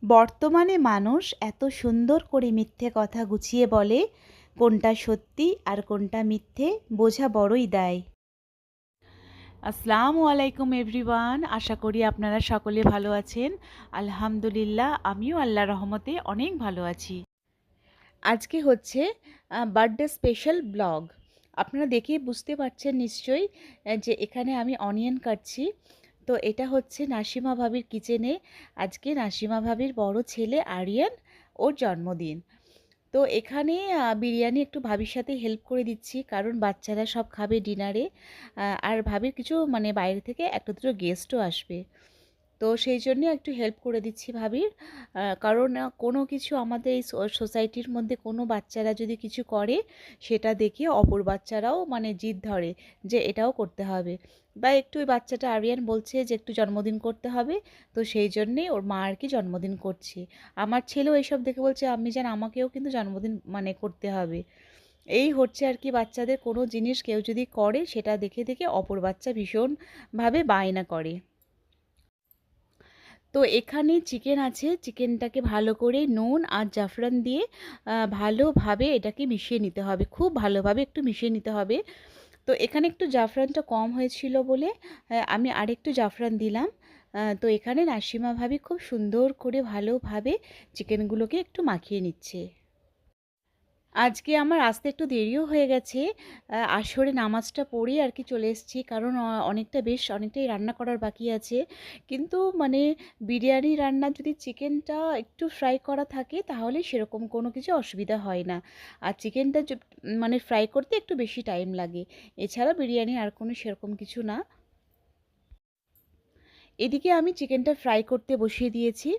বর্তমানে মানুষ এত সুন্দর করে মিথ্যে কথা গুছিয়ে বলে, কোনটা সত্যি আর কোনটা মিথ্যে বোঝা বড়ই দায়। আসসালামু আলাইকুম এভরিওয়ান, আশা করি আপনারা সকলে ভালো আছেন। আলহামদুলিল্লাহ, আমিও আল্লাহর রহমতে অনেক ভালো আছি। আজকে হচ্ছে বার্থডে স্পেশাল ব্লগ। আপনারা দেখে বুঝতে পারছেন নিশ্চয়ই যে এখানে আমি অনিয়ন কাটছি। তো এটা হচ্ছে নাসিমা ভাবির কিচেনে। আজকে নাসিমা ভাবির বড় ছেলে আরিয়ান, ওর জন্মদিন। তো এখানে বিরিয়ানি একটু ভাবির সাথে হেল্প করে দিচ্ছি, কারণ বাচ্চারা সব খাবে ডিনারে। আর ভাবির কিছু মানে বাইরে থেকে একটা দুটো গেস্টও আসবে। তো সেই জন্যে একটু হেল্প করে দিচ্ছি ভাবির। কারণ কোনো কিছু আমাদের এই সোসাইটির মধ্যে কোনো বাচ্চারা যদি কিছু করে, সেটা দেখে অপর বাচ্চারাও মানে জিদ ধরে যে এটাও করতে হবে। বা একটু ওই বাচ্চাটা আরিয়ান বলছে যে একটু জন্মদিন করতে হবে। তো সেই জন্যেই ওর মা আর কি জন্মদিন করছি। আমার ছেলেও এইসব দেখে বলছে আমি যেন আমাকেও কিন্তু জন্মদিন মানে করতে হবে। এই হচ্ছে আর কি, বাচ্চাদের কোনো জিনিস কেউ যদি করে সেটা দেখে দেখে অপর বাচ্চা ভীষণভাবে বায়না করে। তো এখানে চিকেন আছে, চিকেনটাকে ভালো করে নুন আর জাফরান দিয়ে ভালোভাবে এটাকে মিশিয়ে নিতে হবে, খুব ভালোভাবে একটু মিশিয়ে নিতে হবে। তো এখানে একটু জাফরানটা কম হয়েছিল বলে আমি আরেকটু জাফরান দিলাম। তো এখানে নাসিমা ভাবি খুব সুন্দর করে ভালোভাবে চিকেনগুলোকে একটু মাখিয়ে নিচ্ছে। আজকে আমার আসতে একটু দেরিও হয়ে গেছে। আসরে নামাজটা পড়ে আর কি চলে এসেছি, কারণ অনেকটাই রান্না করার বাকি আছে। কিন্তু মানে বিরিয়ানি রান্না যদি চিকেনটা একটু ফ্রাই করা থাকে তাহলে সেরকম কোনো কিছু অসুবিধা হয় না। আর চিকেনটা মানে ফ্রাই করতে একটু বেশি টাইম লাগে। এছাড়া বিরিয়ানি আর কোনো সেরকম কিছু না। এদিকে আমি চিকেনটা ফ্রাই করতে বসিয়ে দিয়েছি।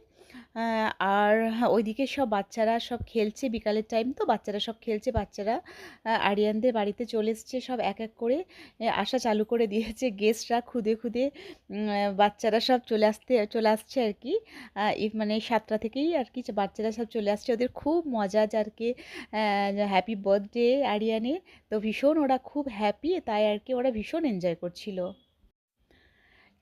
আর ওইদিকে সব বাচ্চারা সব খেলছে, বিকালের টাইম তো বাচ্চারা সব খেলছে। বাচ্চারা আরিয়ানদের বাড়িতে চলে এসছে, সব এক এক করে আসা চালু করে দিয়েছে। গেস্টরা খুদে খুদে বাচ্চারা সব চলে আসছে আর কি। মানে 7টা থেকেই আর কি বাচ্চারা সব চলে আসছে, ওদের খুব মজা যারকে হ্যাপি বার্থডে আরিয়ানের। তো ভীষণ ওরা খুব হ্যাপি, তাই আর কি ওরা ভীষণ এনজয় করছিল।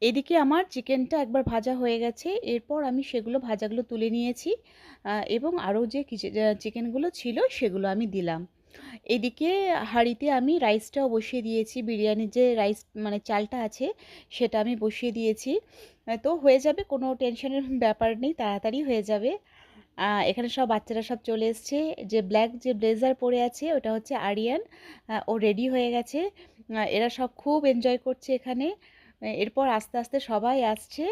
এদিকে আমার চিকেনটা একবার ভাজা হয়ে গেছে, এরপর আমি সেগুলো ভাজাগুলো তুলে নিয়েছি। এবং আরও যে চিকেনগুলো ছিল সেগুলো আমি দিলাম। এদিকে হাঁড়িতে আমি রাইসটাও বসিয়ে দিয়েছি, বিরিয়ানির যে রাইস মানে চালটা আছে সেটা আমি বসিয়ে দিয়েছি। তো হয়ে যাবে, কোনো টেনশনের ব্যাপার নেই, তাড়াতাড়ি হয়ে যাবে। এখানে সব বাচ্চারা সব চলে এসছে। যে ব্লেজার পরে আছে ওটা হচ্ছে আরিয়ান, ও রেডি হয়ে গেছে। এরা সব খুব এনজয় করছে এখানে। এরপর আস্তে আস্তে সবাই আসছে।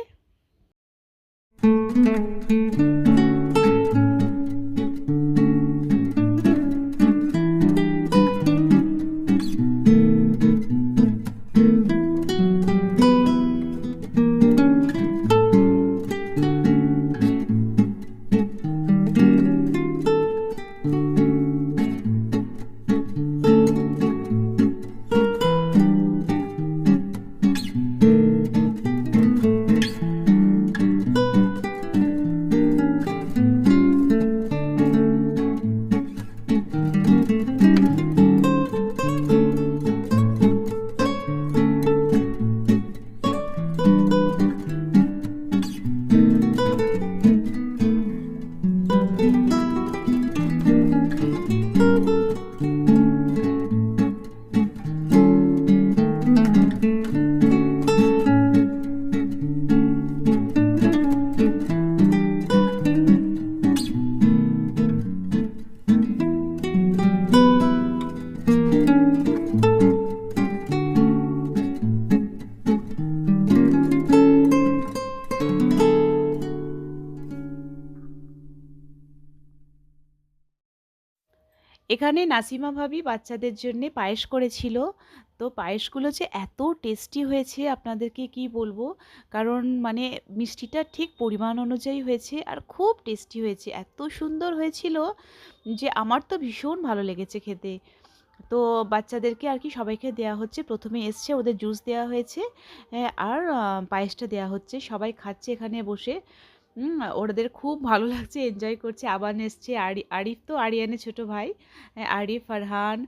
এখানে নাসিমা ভাবি বাচ্চাদের জন্য পায়েস করেছিল। তো পায়েসগুলো যে এত টেস্টি হয়েছে আপনাদেরকে কি বলবো, কারণ মানে মিষ্টিটা ঠিক পরিমাণ অনুযায়ী হয়েছে আর খুব টেস্টি হয়েছে, এত সুন্দর হয়েছিল যে আমার তো ভীষণ ভালো লেগেছে খেতে। তো বাচ্চাদেরকে আর কি সবাইকে দেয়া হচ্ছে, প্রথমে এসছে ওদের জুস দেওয়া হয়েছে, আর পায়েসটা দেওয়া হচ্ছে, সবাই খাচ্ছে এখানে বসে। ওদের খুব ভালো লাগছে, এনজয় করছে। আবান এসছে, আরিফ তো আরিয়ানের ছোট ভাই। আরিফ, ফারহান,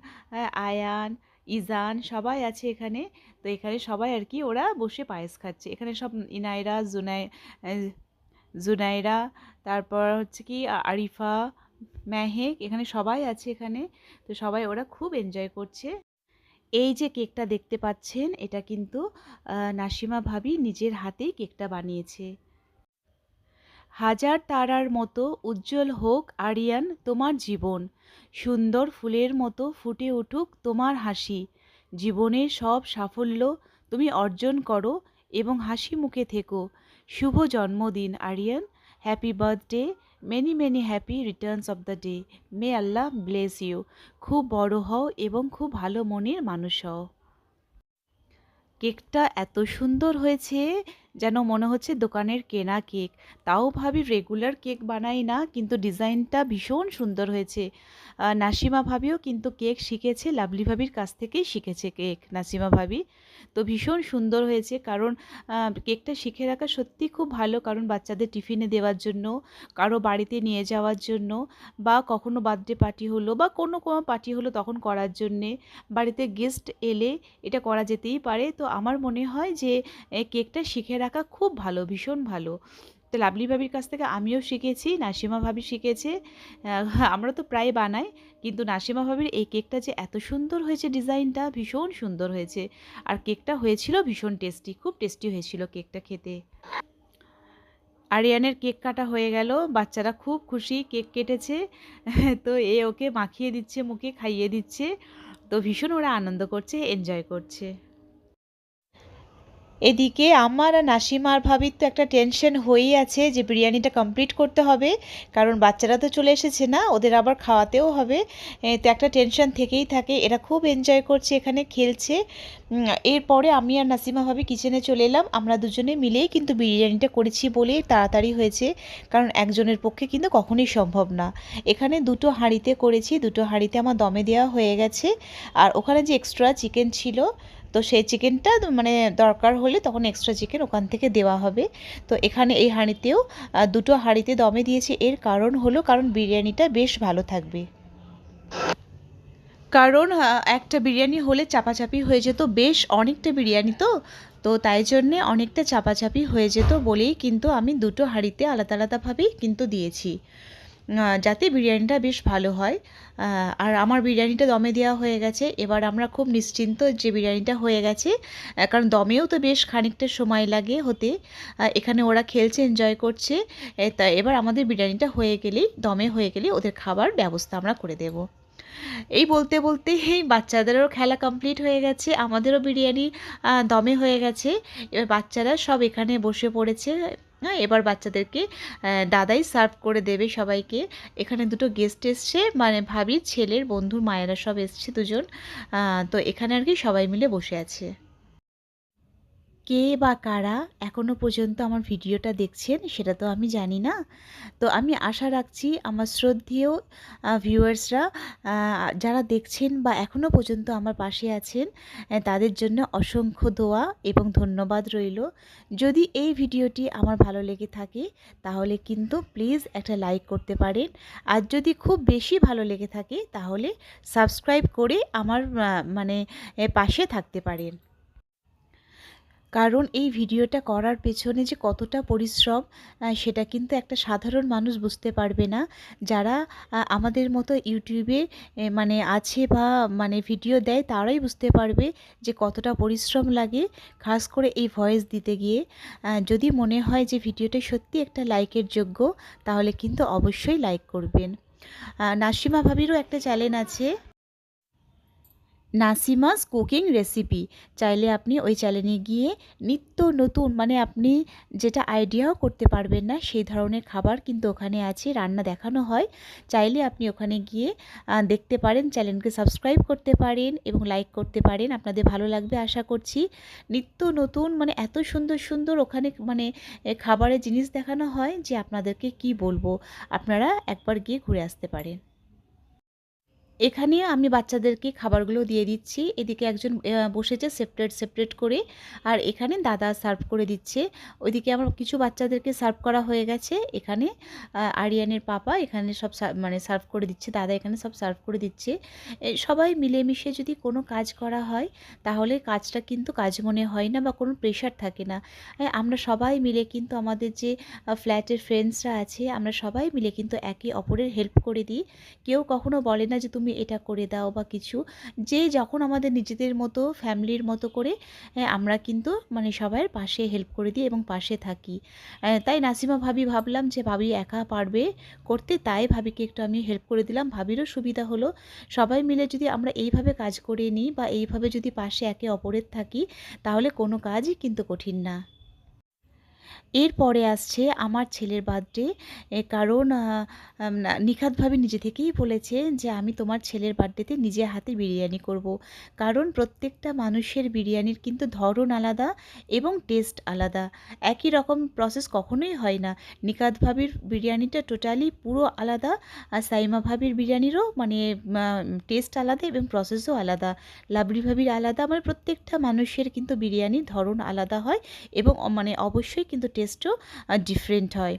আয়ান, ইজান সবাই আছে এখানে। তো এখানে সবাই আর কি ওরা বসে পায়েস খাচ্ছে। এখানে সব ইনায়রা, জুনাইরা, তারপর হচ্ছে কি আরিফা, মেহেক, এখানে সবাই আছে এখানে। তো সবাই ওরা খুব এনজয় করছে। এই যে কেকটা দেখতে পাচ্ছেন এটা কিন্তু নাসিমা ভাবি নিজের হাতেই কেকটা বানিয়েছে। হাজার তারার মতো উজ্জ্বল হোক আরিয়ান তোমার জীবন, সুন্দর ফুলের মতো ফুটে উঠুক তোমার হাসি, জীবনের সব সাফল্য তুমি অর্জন করো এবং হাসি মুখে থেকো। শুভ জন্মদিন Aryan, happy birthday, many many happy returns of the day, may Allah bless you. খুব বড় হও এবং খুব ভালো মনের মানুষ হও। কেকটা এত সুন্দর হয়েছে যেন মনে হচ্ছে দোকানের কেনা কেক। তাও ভাবি রেগুলার কেক বানাই না, কিন্তু ডিজাইনটা ভীষণ সুন্দর হয়েছে। নাসিমা ভাবিও কিন্তু কেক শিখেছে, লাভলি ভাবির কাছ থেকেই শিখেছে কেক নাসিমা ভাবি। তো ভীষণ সুন্দর হয়েছে, কারণ কেকটা শিখে রাখা সত্যি খুব ভালো, কারণ বাচ্চাদের টিফিনে দেওয়ার জন্য, কারো বাড়িতে নিয়ে যাওয়ার জন্য, বা কখনো বার্থডে পার্টি হলো বা কোনো পার্টি হলো তখন করার জন্যে, বাড়িতে গেস্ট এলে এটা করা যেতেই পারে। তো আমার মনে হয় যে কেকটা শিখে রাখা খুব ভালো, ভীষণ ভালো। তো লাভলি ভাবির কাছ থেকে আমিও শিখেছি, নাসিমা ভাবি শিখেছে। আমরা তো প্রায় বানাই, কিন্তু নাসিমা ভাবির এই কেকটা যে এত সুন্দর হয়েছে, ডিজাইনটা ভীষণ সুন্দর হয়েছে। আর কেকটা হয়েছিল ভীষণ টেস্টি, খুব টেস্টি হয়েছিল কেকটা খেতে। আরিয়ানের কেক কাটা হয়ে গেল, বাচ্চারা খুব খুশি, কেক কেটেছে। তো ওকে মাখিয়ে দিচ্ছে, মুখে খাইয়ে দিচ্ছে। তো ভীষণ ওরা আনন্দ করছে, এনজয় করছে। এদিকে আমার আর নাসিমার ভাবির তো একটা টেনশন হয়েই আছে যে বিরিয়ানিটা কমপ্লিট করতে হবে, কারণ বাচ্চারা তো চলে এসেছে না, ওদের আবার খাওয়াতেও হবে। তো একটা টেনশন থেকেই থাকে। এরা খুব এনজয় করছে, এখানে খেলছে। এরপরে আমি আর নাসিমা ভাবি কিচেনে চলে এলাম। আমরা দুজনে মিলেই কিন্তু বিরিয়ানিটা করেছি বলেই তাড়াতাড়ি হয়েছে, কারণ একজনের পক্ষে কিন্তু কখনোই সম্ভব না। এখানে দুটো হাঁড়িতে করেছি, দুটো হাঁড়িতে আমার দমে দেওয়া হয়ে গেছে। আর ওখানে যে এক্সট্রা চিকেন ছিল, তো সেই চিকেনটা মানে দরকার হলে তখন এক্সট্রা চিকেন ওখান থেকে দেওয়া হবে। তো এখানে এই হাঁড়িতেও দুটো হাঁড়িতে দমে দিয়েছি। এর কারণ হলো কারণ বিরিয়ানিটা বেশ ভালো থাকবে। কারণ একটা বিরিয়ানি হলে চাপাচাপি হয়ে যেত, বেশ অনেকটা বিরিয়ানি তো, তো তাই জন্যে অনেকটা চাপাচাপি হয়ে যেত বলেই কিন্তু আমি দুটো হাঁড়িতে আলাদা আলাদাভাবেই কিন্তু দিয়েছি, যাতে বিরিয়ানিটা বেশ ভালো হয়। আর আমার বিরিয়ানিটা দমে দেওয়া হয়ে গেছে। এবার আমরা খুব নিশ্চিন্ত যে বিরিয়ানিটা হয়ে গেছে, কারণ দমেও তো বেশ খানিকটা সময় লাগে হতে। এখানে ওরা খেলছে, এনজয় করছে। তাই এবার আমাদের বিরিয়ানিটা হয়ে গেলেই, দমে হয়ে গেলেই ওদের খাবার ব্যবস্থা আমরা করে দেব। এই বলতে বলতে এই বাচ্চাদেরও খেলা কমপ্লিট হয়ে গেছে, আমাদেরও বিরিয়ানি দমে হয়ে গেছে। এবার বাচ্চারা সব এখানে বসে পড়েছে। হ্যাঁ, এবার বাচ্চাদেরকে দাদাই সার্ভ করে দেবে সবাইকে। এখানে দুটো গেস্ট এসছে, মানে ভাবির ছেলের বন্ধুর মায়েরা সব এসছে দুজন। তো এখানে আর কি সবাই মিলে বসে আছে। কে বা কারা এখনও পর্যন্ত আমার ভিডিওটা দেখছেন সেটা তো আমি জানি না। তো আমি আশা রাখছি আমার শ্রদ্ধেয় ভিউয়ার্সরা, যারা দেখছেন বা এখনও পর্যন্ত আমার পাশে আছেন, তাদের জন্য অসংখ্য দোয়া এবং ধন্যবাদ রইল। যদি এই ভিডিওটি আমার ভালো লেগে থাকে তাহলে কিন্তু প্লিজ একটা লাইক করতে পারেন। আর যদি খুব বেশি ভালো লেগে থাকে তাহলে সাবস্ক্রাইব করে আমার মানে পাশে থাকতে পারেন। কারণ এই ভিডিওটা করার পেছনে যে কতটা পরিশ্রম, সেটা কিন্তু একটা সাধারণ মানুষ বুঝতে পারবে না। যারা আমাদের মতো ইউটিউবে মানে আছে বা মানে ভিডিও দেয়, তারাই বুঝতে পারবে যে কতটা পরিশ্রম লাগে, খাস করে এই ভয়েস দিতে গিয়ে। যদি মনে হয় যে ভিডিওটা সত্যি একটা লাইকের যোগ্য, তাহলে কিন্তু অবশ্যই লাইক করবেন। নাসিমা ভাবিরও একটা চ্যানেল আছে, নাসিমাস কুকিং রেসিপি। চাইলে আপনি ওই চ্যানেলে গিয়ে নিত্য নতুন, মানে আপনি যেটা আইডিয়াও করতে পারবেন না সেই ধরনের খাবার কিন্তু ওখানে আছে, রান্না দেখানো হয়। চাইলে আপনি ওখানে গিয়ে দেখতে পারেন, চ্যানেলকে সাবস্ক্রাইব করতে পারেন এবং লাইক করতে পারেন। আপনাদের ভালো লাগবে আশা করছি। নিত্য নতুন মানে এত সুন্দর সুন্দর ওখানে মানে খাবারের জিনিস দেখানো হয় যে আপনাদেরকে কি বলবো, আপনারা একবার গিয়ে ঘুরে আসতে পারেন। এখানে আমি বাচ্চাদেরকে খাবারগুলো দিয়ে দিচ্ছি। এদিকে একজন বসেছে সেপারেট সেপারেট করে, আর এখানে দাদা সার্ভ করে দিচ্ছে। ওইদিকে আমার কিছু বাচ্চাদেরকে সার্ভ করা হয়ে গেছে। এখানে আরিয়ানের পাপা এখানে সব মানে সার্ভ করে দিচ্ছে, দাদা এখানে সব সার্ভ করে দিচ্ছে। সবাই মিলেমিশে যদি কোনো কাজ করা হয় তাহলে কাজটা কিন্তু কাজ মনে হয় না বা কোনো প্রেশার থাকে না। আমরা সবাই মিলে কিন্তু আমাদের যে ফ্ল্যাটের ফ্রেন্ডসরা আছে, আমরা সবাই মিলে কিন্তু একে অপরের হেল্প করে দিই। কেউ কখনো বলে না যে তুমি এটা করে দাও বা কিছু। যে যখন আমাদের নিজেদের মতো ফ্যামিলির মতো করে আমরা কিন্তু মানে সবার পাশে হেল্প করে দিই এবং পাশে থাকি। তাই নাসিমা ভাবি ভাবলাম যে ভাবি একা পারবে করতে, তাই ভাবিকে একটু আমি হেল্প করে দিলাম। ভাবিরও সুবিধা হলো। সবাই মিলে যদি আমরা এইভাবে কাজ করে নিই বা এইভাবে যদি পাশে একে অপরের থাকি তাহলে কোনো কাজই কিন্তু কঠিন না। এরপরে আসছে আমার ছেলের বার্থডে। কারণ নিখাত ভাবি নিজে থেকেই বলেছে যে আমি তোমার ছেলের বার্থডেতে নিজে হাতে বিরিয়ানি করব। কারণ প্রত্যেকটা মানুষের বিরিয়ানির কিন্তু ধরন আলাদা এবং টেস্ট আলাদা। একই রকম প্রসেস কখনোই হয় না। নিখাত ভাবির বিরিয়ানিটা টোটালি পুরো আলাদা, আর সাইমা ভাবির বিরিয়ানিরও মানে টেস্ট আলাদা এবং প্রসেসও আলাদা। লাবলি ভাবির আলাদা, মানে প্রত্যেকটা মানুষের কিন্তু বিরিয়ানির ধরন আলাদা হয় এবং মানে অবশ্যই কিন্তু টেস্টও ডিফারেন্ট হয়।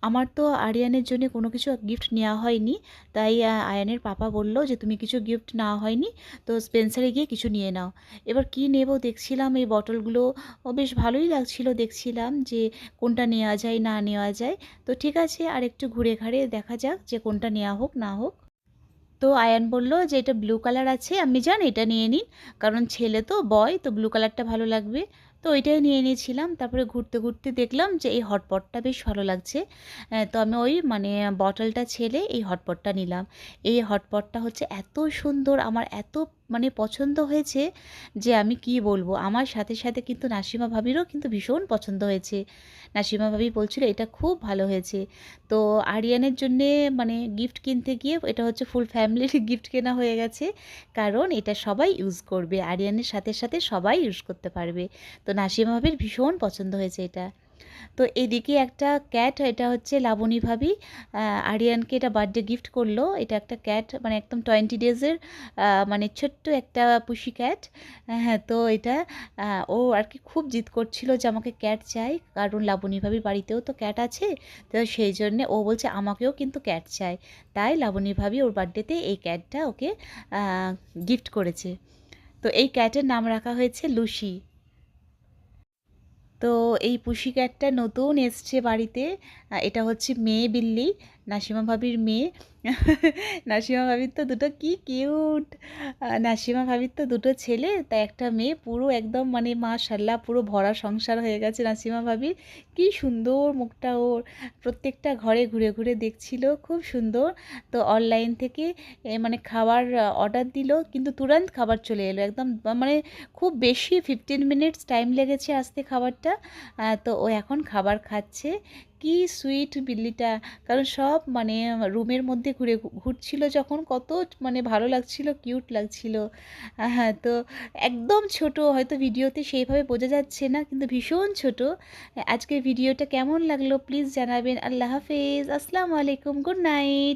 আমার তো আরিয়ানের জন্য কোনো কিছু গিফট নেওয়া হয়নি, তাই আয়ানের পাপা বলল যে তুমি কিছু গিফট নেওয়া হয়নি তো স্পেন্সারে গিয়ে কিছু নিয়ে নাও। এবার কি নেব দেখছিলাম, এই বটলগুলো বেশ ভালোই লাগছিল, দেখছিলাম যে কোনটা নেওয়া যায় না নেওয়া যায়। তো ঠিক আছে, আর একটু ঘুরে ঘাড়ে দেখা যাক যে কোনটা নেওয়া হোক না হোক। তো আয়ান বলল যে এটা ব্লু কালার আছে, আমি জান এটা নিয়ে নিন, কারণ ছেলে তো বয় তো ব্লু কালারটা ভালো লাগবে। তো ওইটাই নিয়ে নিয়েছিলাম। তারপরে ঘুরতে ঘুরতে দেখলাম যে এই হটপটটা বেশ ভালো লাগছে। তো আমি ওই মানে বটলটা ছেড়ে এই হটপটটা নিলাম। এই হটপটটা হচ্ছে এত সুন্দর, আমার এত মানে পছন্দ হয়েছে যে আমি কি বলবো। আমার সাথে সাথে কিন্তু নাসিমা ভাবিরও কিন্তু ভীষণ পছন্দ হয়েছে। নাসিমা ভাবি বলছিল এটা খুব ভালো হয়েছে। তো আরিয়ানের জন্যে মানে গিফট কিনতে গিয়ে এটা হচ্ছে ফুল ফ্যামিলির গিফট কেনা হয়ে গেছে। কারণ এটা সবাই ইউজ করবে, আরিয়ানের সাথে সাথে সবাই ইউজ করতে পারবে। তো নাসিমা ভাবির ভীষণ পছন্দ হয়েছে এটা। তো এদিকে একটা ক্যাট, এটা হচ্ছে লাবণী ভাবি আরিয়ানকে এটা বার্থডে গিফট করলো। এটা একটা ক্যাট, মানে একদম 20 ডেজের মানে ছোট্ট একটা পুষি ক্যাট। হ্যাঁ, তো এটা ও আর কি খুব জিদ করছিল যে আমাকে ক্যাট চাই, কারণ লাবণী ভাবির বাড়িতেও তো ক্যাট আছে। তো সেই জন্যে ও বলছে আমাকেও কিন্তু ক্যাট চাই। তাই লাবণী ভাবি ওর বার্থডেতে এই ক্যাটটা ওকে গিফট করেছে। তো এই ক্যাটের নাম রাখা হয়েছে লুসি। তো এই পুষি ক্যাটটা নতুন এসছে বাড়িতে। এটা হচ্ছে মেয়ে বিল্লি, নাসিমা ভাবির মেয়ে। নাসিমা ভাবির তো দুটো কি কিউট। নাসিমা ভাবির তো দুটো ছেলে, তাই একটা মেয়ে, পুরো একদম মানে মাশাল্লাহ পুরো ভরা সংসার হয়ে গেছে নাসিমা ভাবির। কি সুন্দর মুখটা ওর, প্রত্যেকটা ঘরে ঘুরে ঘুরে দেখছিল, খুব সুন্দর। তো অনলাইন থেকে মানে খাবার অর্ডার দিল, কিন্তু তুরন্ত খাবার চলে এলো একদম, মানে খুব বেশি 15 মিনিটস টাইম লেগেছে আসতে খাবারটা। তো ও এখন খাবার খাচ্ছে। কি সুইট বিল্লিটা, কারণ সব মানে রুমের মধ্যে ঘুরছিল যখন, কত মানে ভালো লাগছিল, কিউট লাগছিল। হ্যাঁ, তো একদম ছোট, হয়তো ভিডিওতে সেইভাবে বোঝা যাচ্ছে না, কিন্তু ভীষণ ছোট। আজকের ভিডিওটা কেমন লাগলো প্লিজ জানাবেন। আল্লাহ হাফেজ, আসসালামু আলাইকুম, গুড নাইট।